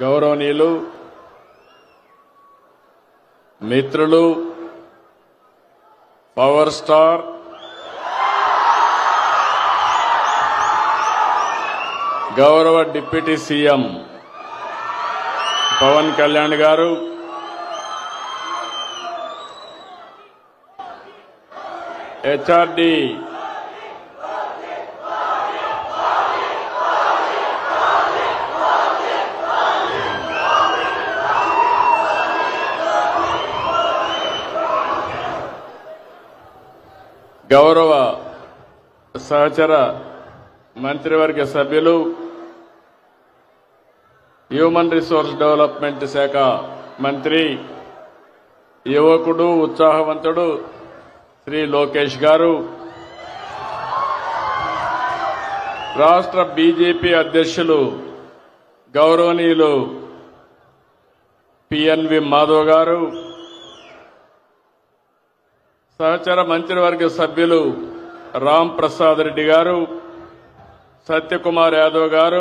గౌరవనీయులు మిత్రులు power star గౌరవ డిప్యూటీ సీఎం పవన్ కళ్యాణ్ గారు, హెచ్ఆర్డీ గౌరవ సహచర మంత్రివర్గ సభ్యులు హ్యూమన్ రిసోర్స్ డెవలప్మెంట్ శాఖ మంత్రి యువకుడు ఉత్సాహవంతుడు శ్రీ లోకేష్ గారు, రాష్ట్ర బీజేపీ అధ్యక్షులు గౌరవనీయులు పిఎన్వి మాధవ్ గారు, సహచర మంత్రివర్గ సభ్యులు రామ్ ప్రసాద్ రెడ్డి గారు, సత్యకుమార్ యాదవ్ గారు,